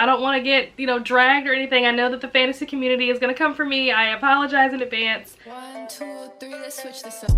I don't want to get, you know, dragged or anything. I know that the fantasy community is going to come for me. I apologize in advance. 1, 2, 3, let's switch this up.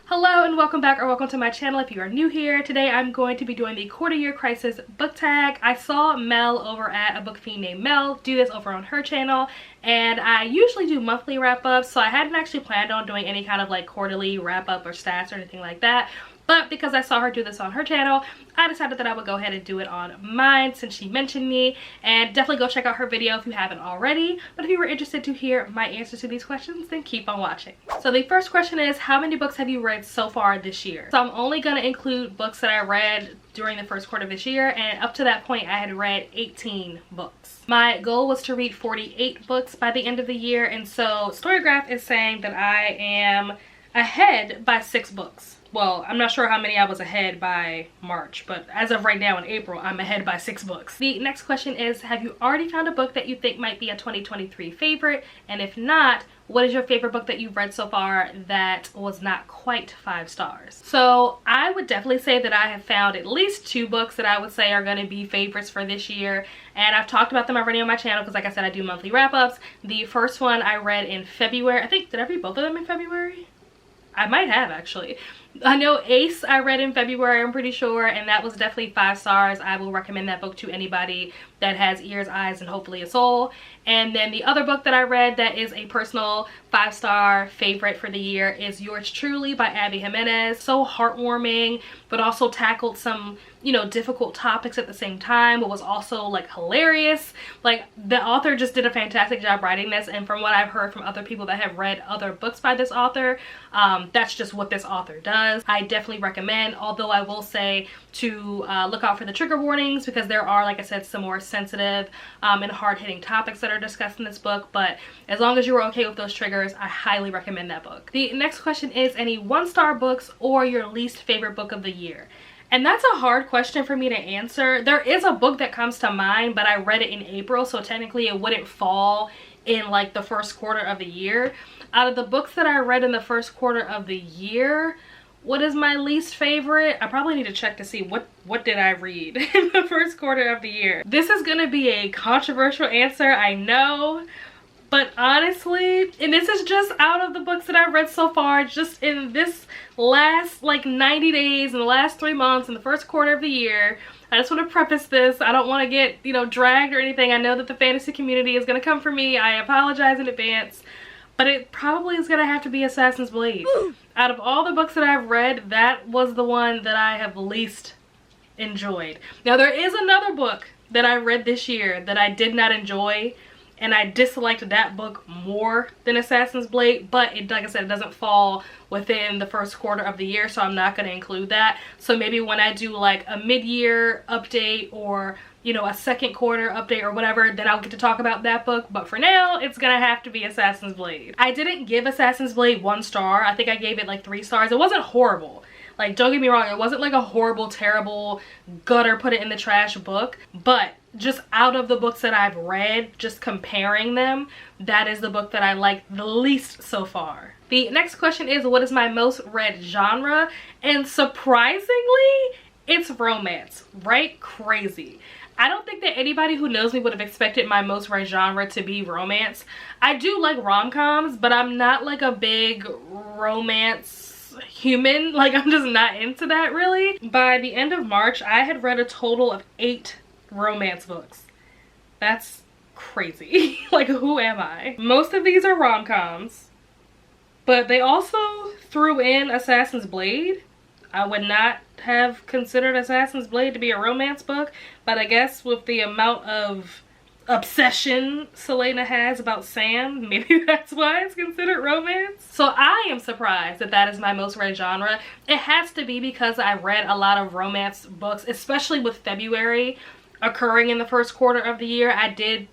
Hello and welcome back, or welcome to my channel if you are new here. Today I'm going to be doing the quarter year crisis book tag. I saw Mel over at A Book Fiend named Mel do this over on her channel, and I usually do monthly wrap-ups, so I hadn't actually planned on doing any kind of like quarterly wrap-up or stats or anything like that. But because I saw her do this on her channel, I decided that I would go ahead and do it on mine since she mentioned me. And definitely go check out her video if you haven't already. But if you were interested to hear my answers to these questions, then keep on watching. So the first question is, how many books have you read so far this year? So I'm only going to include books that I read during the first quarter of this year. And up to that point, I had read 18 books. My goal was to read 48 books by the end of the year. And so Storygraph is saying that I am ahead by 6 books. Well, I'm not sure how many I was ahead by March, but as of right now in April, I'm ahead by 6 books. The next question is, have you already found a book that you think might be a 2023 favorite? And if not, what is your favorite book that you've read so far that was not quite 5 stars? So I would definitely say that I have found at least 2 books that I would say are going to be favorites for this year. And I've talked about them already on my channel because, like I said, I do monthly wrap-ups. The first one I read in February. I think, did I read both of them in February? I might have, actually. I know Ace I read in February, I'm pretty sure, and that was definitely 5 stars. I will recommend that book to anybody that has ears, eyes, and hopefully a soul. And then the other book that I read that is a personal 5-star favorite for the year is Yours Truly by Abby Jimenez. So heartwarming, but also tackled some, you know, difficult topics at the same time, but was also like hilarious. Like, the author just did a fantastic job writing this, and from what I've heard from other people that have read other books by this author, that's just what this author does. I definitely recommend, although I will say to look out for the trigger warnings, because there are, like I said, some more sensitive and hard-hitting topics that are discussed in this book. But as long as you're okay with those triggers, I highly recommend that book. The next question is, any 1-star books or your least favorite book of the year? And that's a hard question for me to answer. There is a book that comes to mind, but I read it in April, so technically it wouldn't fall in like the first quarter of the year. Out of the books that I read in the first quarter of the year, what is my least favorite? I probably need to check to see what did I read in the first quarter of the year. This is gonna be a controversial answer, I know. But honestly, and this is just out of the books that I've read so far, just in this last like 90 days, in the last 3 months, in the first quarter of the year, I just want to preface this. I don't want to get, you know, dragged or anything. I know that the fantasy community is going to come for me. I apologize in advance. But it probably is going to have to be Assassin's Blade. Out of all the books that I've read, that was the one that I have least enjoyed. Now, there is another book that I read this year that I did not enjoy, and I disliked that book more than Assassin's Blade, but it, like I said, it doesn't fall within the first quarter of the year, so I'm not going to include that. So maybe when I do like a mid-year update, or, you know, a second quarter update or whatever, then I'll get to talk about that book. But for now, it's gonna have to be Assassin's Blade. I didn't give Assassin's Blade 1 star. I think I gave it like 3 stars. It wasn't horrible. Like, don't get me wrong, it wasn't like a horrible, terrible, gutter, put it in the trash book. But just out of the books that I've read, just comparing them, that is the book that I like the least so far. The next question is, what is my most read genre? And surprisingly, it's romance. Right? Crazy. I don't think that anybody who knows me would have expected my most read genre to be romance. I do like rom-coms, but I'm not like a big romance human. Like, I'm just not into that really. By the end of March, I had read a total of 8 romance books. That's crazy. Like, who am I? Most of these are rom-coms, but they also threw in Assassin's Blade. I would not have considered Assassin's Blade to be a romance book, but I guess with the amount of obsession Selena has about Sam, maybe that's why it's considered romance. So I am surprised that that is my most read genre. It has to be because I read a lot of romance books, especially with February occurring in the first quarter of the year. I did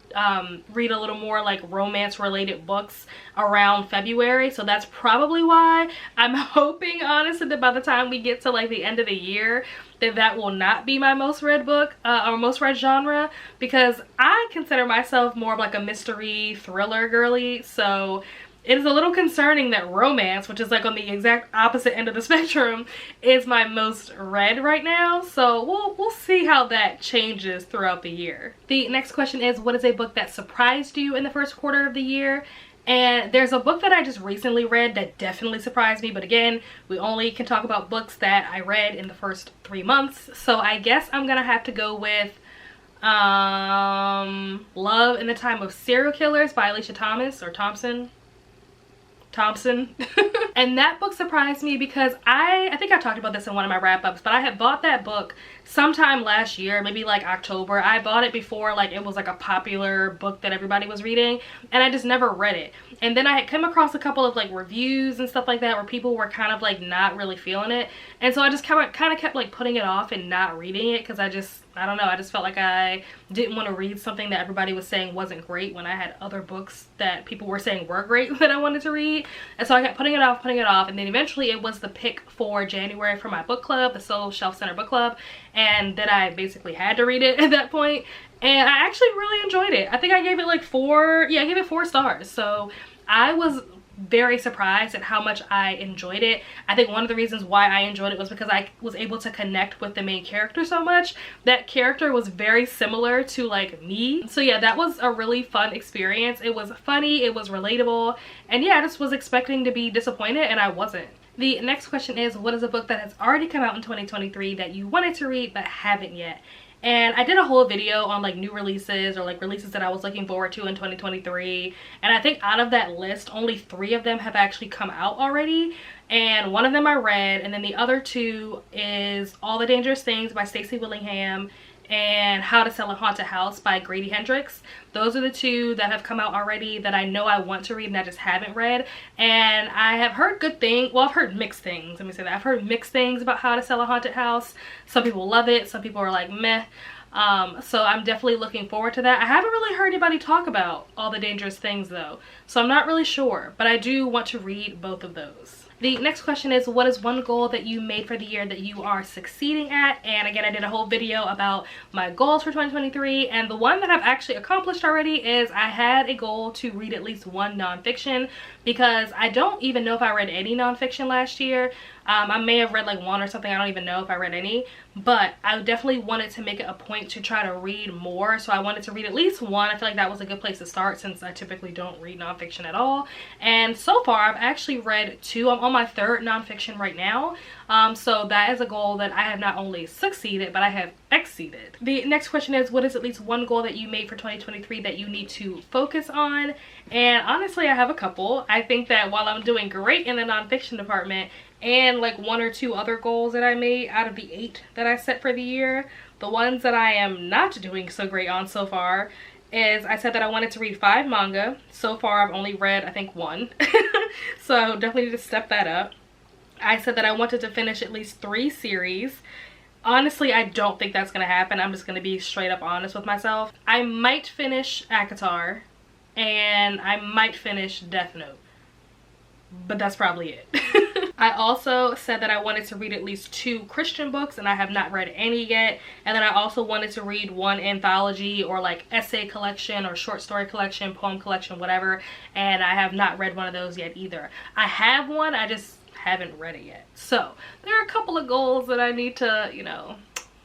read a little more like romance related books around February, so that's probably why. I'm hoping honestly that by the time we get to like the end of the year, that will not be my most read book or most read genre, because I consider myself more of like a mystery thriller girly. So it is a little concerning that romance, which is like on the exact opposite end of the spectrum, is my most read right now. So we'll see how that changes throughout the year. The next question is, what is a book that surprised you in the first quarter of the year? And there's a book that I just recently read that definitely surprised me, but again, we only can talk about books that I read in the first 3 months. So I guess I'm gonna have to go with Love in the Time of Serial Killers by Alicia Thomas, or Thompson. And that book surprised me because I think I talked about this in one of my wrap-ups, but I had bought that book sometime last year, maybe like October. I bought it before like it was like a popular book that everybody was reading, and I just never read it. And then I had come across a couple of like reviews and stuff like that where people were kind of like not really feeling it, and so I just kind of kept like putting it off and not reading it because I don't know, I just felt like I didn't want to read something that everybody was saying wasn't great when I had other books that people were saying were great that I wanted to read. And so I kept putting it off, and then eventually it was the pick for January for my book club, the Soul Shelf Center book club, and then I basically had to read it at that point, and I actually really enjoyed it. I think I gave it like 4, yeah, I gave it 4 stars. So I was very surprised at how much I enjoyed it. I think one of the reasons why I enjoyed it was because I was able to connect with the main character so much. That character was very similar to like me. So yeah, that was a really fun experience. It was funny, it was relatable, and yeah, I just was expecting to be disappointed and I wasn't. The next question is, what is a book that has already come out in 2023 that you wanted to read but haven't yet? And I did a whole video on like new releases or like releases that I was looking forward to in 2023, and I think out of that list only 3 of them have actually come out already, and one of them I read, and then the other 2 is All the Dangerous Things by Stacey Willingham and How to Sell a Haunted House by Grady Hendrix. Those are the 2 that have come out already that I know I want to read and I just haven't read. And I have heard good things. Well, I've heard mixed things. Let me say that. I've heard mixed things about How to Sell a Haunted House. Some people love it. Some people are like, meh. So I'm definitely looking forward to that. I haven't really heard anybody talk about All the Dangerous Things though, so I'm not really sure, but I do want to read both of those. The next question is, what is one goal that you made for the year that you are succeeding at? And again, I did a whole video about my goals for 2023, and the one that I've actually accomplished already is I had a goal to read at least 1 nonfiction, because I don't even know if I read any nonfiction last year. I may have read like 1 or something. I don't even know if I read any, but I definitely wanted to make it a point to try to read more. So I wanted to read at least 1. I feel like that was a good place to start since I typically don't read nonfiction at all. And so far I've actually read 2. I'm on my 3rd nonfiction right now. So that is a goal that I have not only succeeded, but I have exceeded. The next question is, what is at least 1 goal that you made for 2023 that you need to focus on? And honestly, I have a couple. I think that while I'm doing great in the nonfiction department, and like 1 or 2 other goals that I made out of the 8 that I set for the year, the ones that I am not doing so great on so far is I said that I wanted to read 5 manga. So far I've only read I think 1. So I definitely need to step that up. I said that I wanted to finish at least 3 series. Honestly, I don't think that's gonna happen. I'm just gonna be straight up honest with myself. I might finish Akatar and I might finish Death Note, but that's probably it. I also said that I wanted to read at least 2 Christian books, and I have not read any yet. And then I also wanted to read 1 anthology or like essay collection or short story collection, poem collection, whatever, and I have not read one of those yet either. I have one, I just haven't read it yet. So there are a couple of goals that I need to, you know,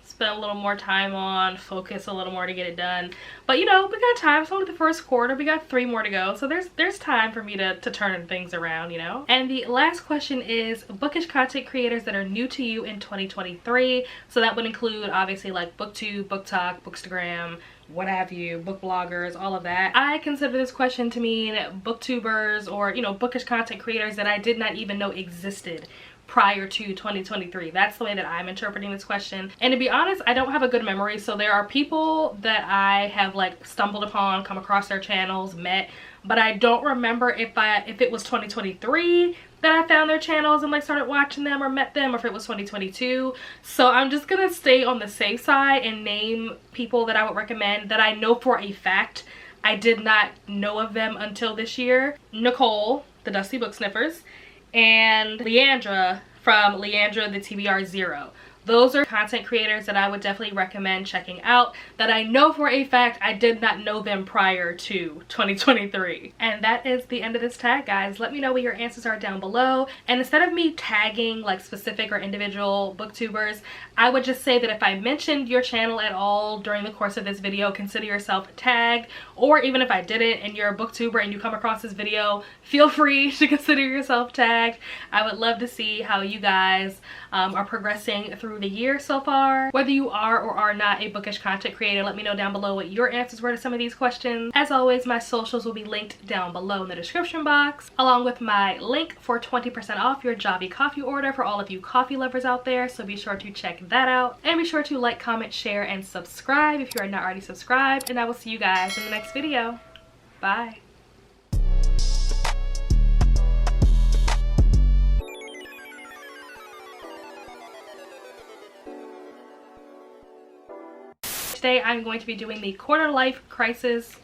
spend a little more time on, focus a little more to get it done. But you know, we got time. It's only the first quarter. We got 3 more to go, so there's time for me to turn things around, you know. And the last question is bookish content creators that are new to you in 2023. So that would include obviously like booktube, book talk, bookstagram, what have you, book bloggers, all of that. I consider this question to mean booktubers or, you know, bookish content creators that I did not even know existed prior to 2023. That's the way that I'm interpreting this question. And to be honest, I don't have a good memory, so there are people that I have like stumbled upon, come across their channels, met, but I don't remember if it was 2023 that I found their channels and like started watching them or met them, or if it was 2022. So I'm just gonna stay on the safe side and name people that I would recommend that I know for a fact I did not know of them until this year. Nicole, the Dusty Book Sniffers, and Leandra from Leandra the TBR Zero. those are content creators that I would definitely recommend checking out, that I know for a fact I did not know them prior to 2023. And that is the end of this tag, guys. Let me know what your answers are down below. And instead of me tagging like specific or individual booktubers, I would just say that if I mentioned your channel at all during the course of this video, consider yourself tagged. Or even if I didn't and you're a booktuber and you come across this video, feel free to consider yourself tagged. I would love to see how you guys are progressing through the year so far. Whether you are or are not a bookish content creator, let me know down below what your answers were to some of these questions. As always, my socials will be linked down below in the description box, along with my link for 20% off your Javi coffee order for all of you coffee lovers out there, so be sure to check that out. And be sure to like, comment, share, and subscribe if you are not already subscribed, and I will see you guys in the next video. Bye. Today I'm going to be doing the quarter life crisis